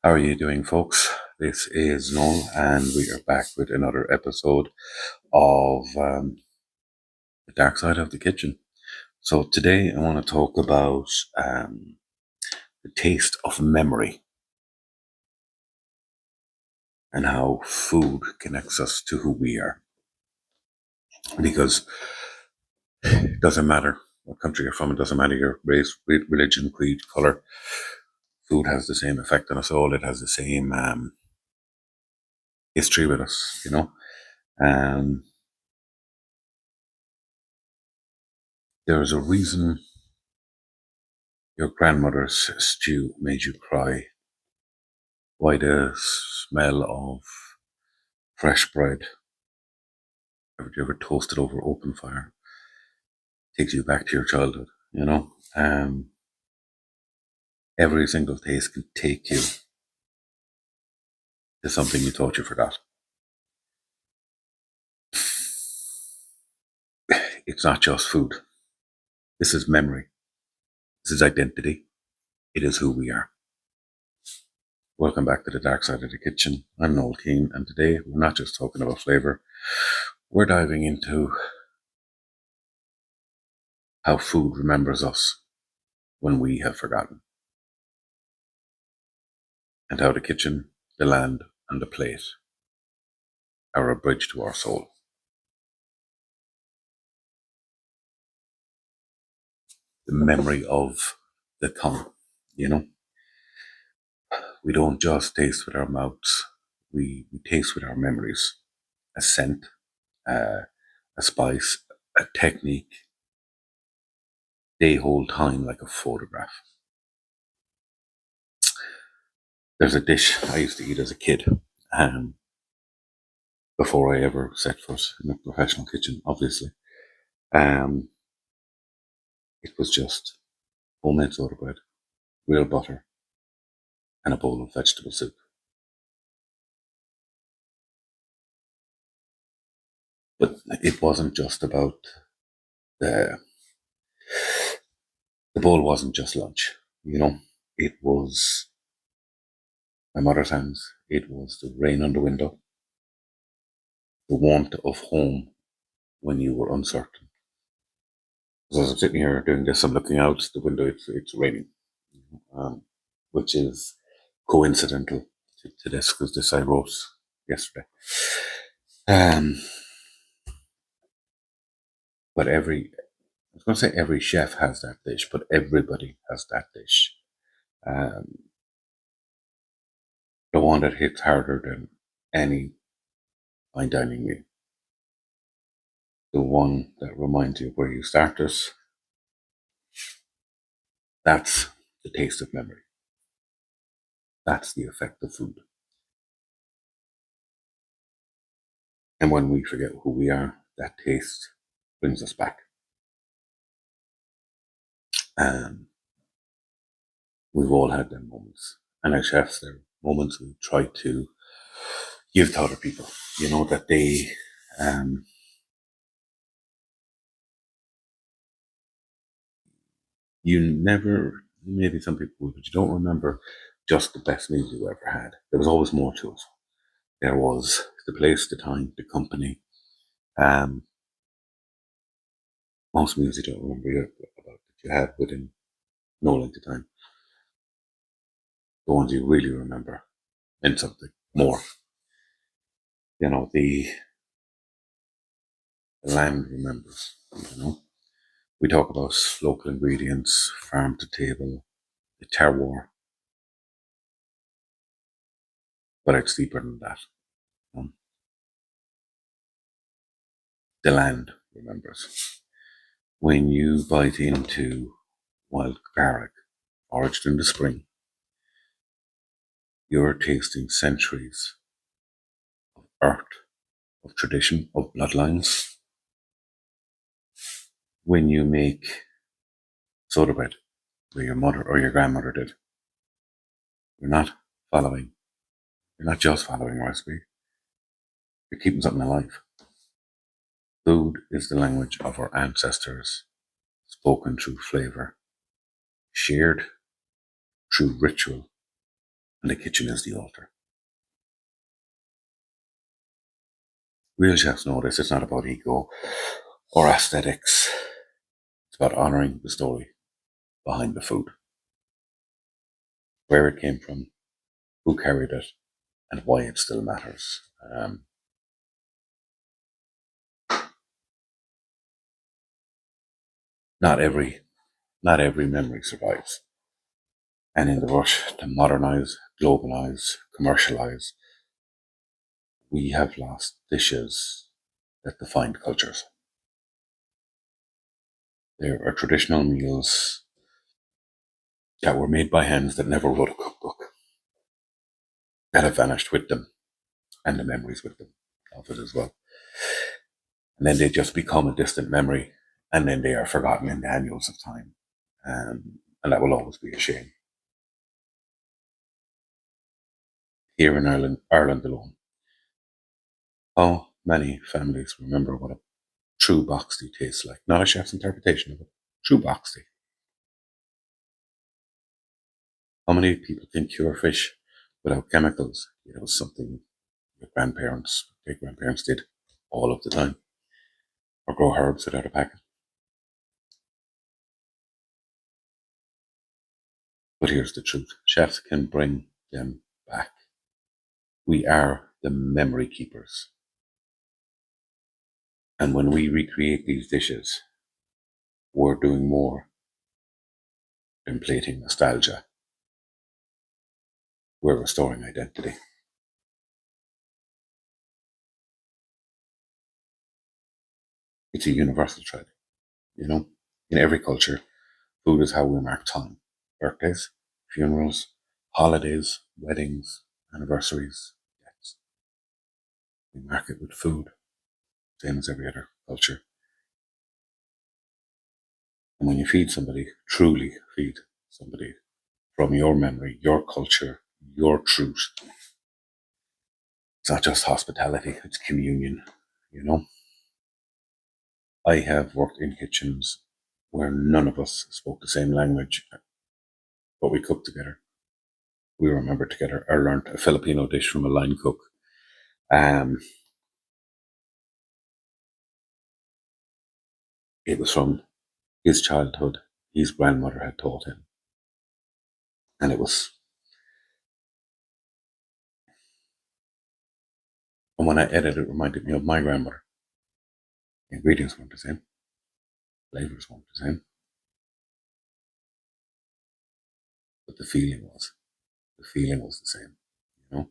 How are you doing, folks? This is Noel, and we are back with another episode of The Dark Side of the Kitchen. So, today I want to talk about the taste of memory and how food connects us to who we are. Because it doesn't matter what country you're from, it doesn't matter your race, religion, creed, color, food has the same effect on us all. It has the same history with us, There's a reason your grandmother's stew made you cry. Why the smell of fresh bread, have you ever toasted over open fire, takes you back to your childhood, Every single taste can take you to something you thought you forgot. It's not just food. This is memory. This is identity. It is who we are. Welcome back to The Dark Side of the Kitchen. I'm Noel Keane, and today we're not just talking about flavour. We're diving into how food remembers us when we have forgotten, and how the kitchen, the land, and the plate are a bridge to our soul. The memory of the tongue, We don't just taste with our mouths, we taste with our memories. A scent, a spice, a technique. They hold time like a photograph. There's a dish I used to eat as a kid, before I ever set foot in a professional kitchen, obviously. It was just homemade soda bread, real butter, and a bowl of vegetable soup. But it wasn't just about the bowl wasn't just lunch, It was my mother's hands. It was the rain on the window, the warmth of home when you were uncertain. So as I'm sitting here doing this, I'm looking out the window. It's raining, which is coincidental to this because this I wrote yesterday. But I was going to say every chef has that dish, but everybody has that dish. The one that hits harder than any fine dining meal. The one that reminds you of where you started. That's the taste of memory. That's the effect of food. And when we forget who we are, that taste brings us back. We've all had them moments. And as chefs, there are moments we try to give to other people, that they you never, maybe some people would, but you don't remember just the best meal you ever had. There was always more to it. There was the place, the time, the company. Most meals you don't remember about that you had within no length of time. The ones you really remember meant something more. The land remembers, We talk about local ingredients, farm to table, the terroir. But it's deeper than that. The land remembers. When you bite into wild garlic, foraged in the spring, you're tasting centuries of earth, of tradition, of bloodlines. When you make soda bread, where your mother or your grandmother did, you're not just following a recipe, you're keeping something alive. Food is the language of our ancestors, spoken through flavor, shared through ritual, and the kitchen is the altar. Real chefs know this. It's not about ego or aesthetics. It's about honoring the story behind the food, where it came from, who carried it, and why it still matters. Not every memory survives. And in the rush to modernize, globalize, commercialize, we have lost dishes that defined cultures. There are traditional meals that were made by hands that never wrote a cookbook, that have vanished with them, and the memories with them of it as well. And then they just become a distant memory, and then they are forgotten in the annuals of time. And that will always be a shame. Here in Ireland alone, how many families remember what a true boxty tastes like? Not a chef's interpretation of it, true boxty. How many people can cure fish without chemicals? It was something your grandparents, great grandparents did all of the time. Or grow herbs without a packet. But here's the truth. Chefs can bring them back. We are the memory keepers. And when we recreate these dishes, we're doing more than plating nostalgia. We're restoring identity. It's a universal thread, you know? In every culture, food is how we mark time. Birthdays, funerals, holidays, weddings, anniversaries, deaths. We mark it with food, same as every other culture. And when you feed somebody, truly feed somebody from your memory, your culture, your truth, it's not just hospitality, it's communion, you know? I have worked in kitchens where none of us spoke the same language, but we cooked together. We remembered together. I learned a Filipino dish from a line cook. It was from his childhood. His grandmother had taught him. And when I ate it, it reminded me of my grandmother. The ingredients weren't the same. Flavors weren't the same. But the feeling was. The feeling was the same, you know?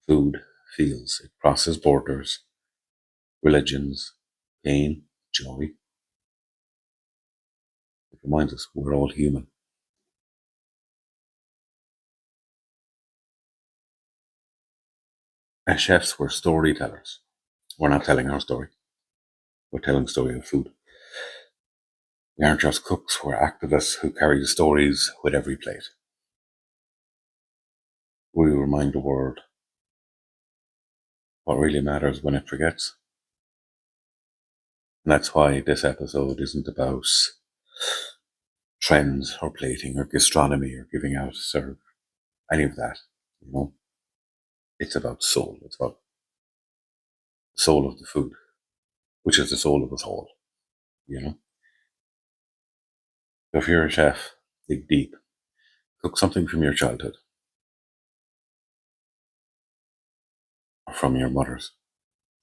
Food feels. It crosses borders, religions, pain, joy. It reminds us we're all human. As chefs, we're storytellers. We're not telling our story. We're telling the story of food. We aren't just cooks, we're activists who carry the stories with every plate. We remind the world what really matters when it forgets. And that's why this episode isn't about trends or plating or gastronomy or giving out or any of that, you know. It's about soul. It's about the soul of the food, which is the soul of us all, you know. So if you're a chef, dig deep. Cook something from your childhood or from your mother's,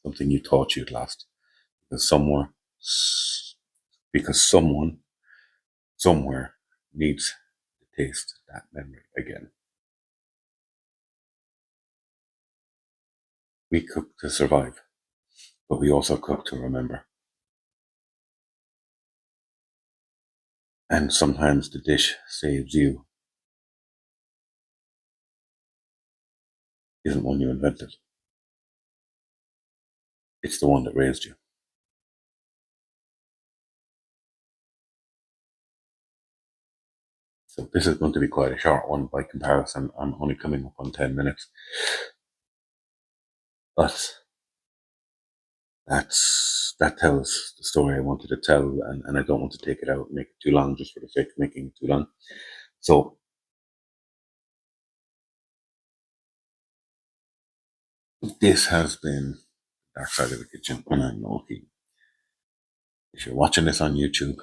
something you thought you'd lost because someone somewhere needs to taste that memory again. We cook to survive, but we also cook to remember. And sometimes the dish saves you isn't one you invented. It's the one that raised you. So this is going to be quite a short one by comparison. I'm only coming up on 10 minutes. But that tells the story I wanted to tell, and I don't want to take it out and make it too long just for the sake of making it too long. So This has been Dark Side of the Kitchen, and I'm Noel Keane. If you're watching this on YouTube,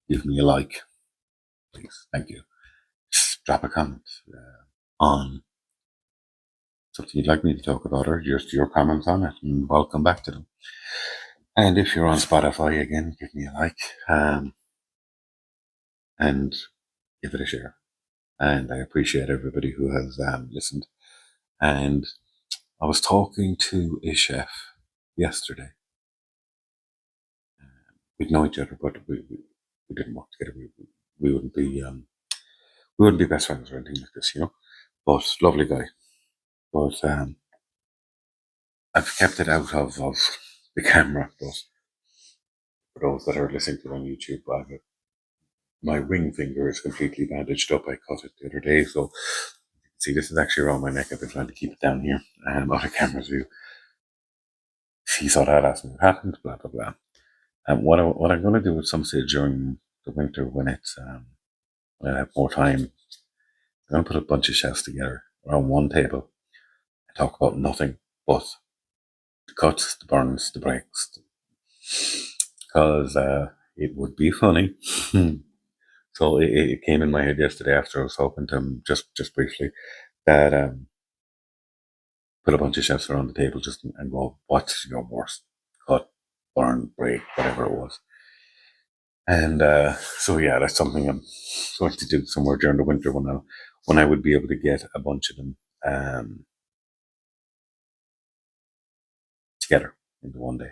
give me a like, please. Thank you. Just drop a comment on something you'd like me to talk about, or just your comments on it, and I'll come back to them. And if you're on Spotify, again, give me a like and give it a share. And I appreciate everybody who has listened. And I was talking to a chef yesterday. We'd know each other, but we didn't work together. We wouldn't be best friends or anything like this, But lovely guy. But I've kept it out of the camera. But for those that are listening to it on YouTube, my ring finger is completely bandaged up. I cut it the other day, so see, this is actually around my neck. I've been trying to keep it down here out of camera's view. She thought I'd ask me what happened, blah blah blah. And what I'm going to do at some stage during the winter, when it's when I have more time, I'm going to put a bunch of chefs together around one table and talk about nothing but the cuts, the burns, the breaks, because it would be funny. So it came in my head yesterday after I was talking to him just briefly that put a bunch of chefs around the table just and go, what's your worst cut, burn, break, whatever it was. And so yeah, that's something I'm going to do somewhere during the winter when I would be able to get a bunch of them together into one day.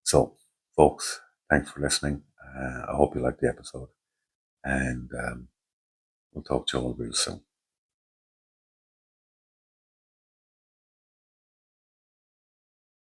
So, folks, thanks for listening. I hope you liked the episode, and we'll talk to you all real soon.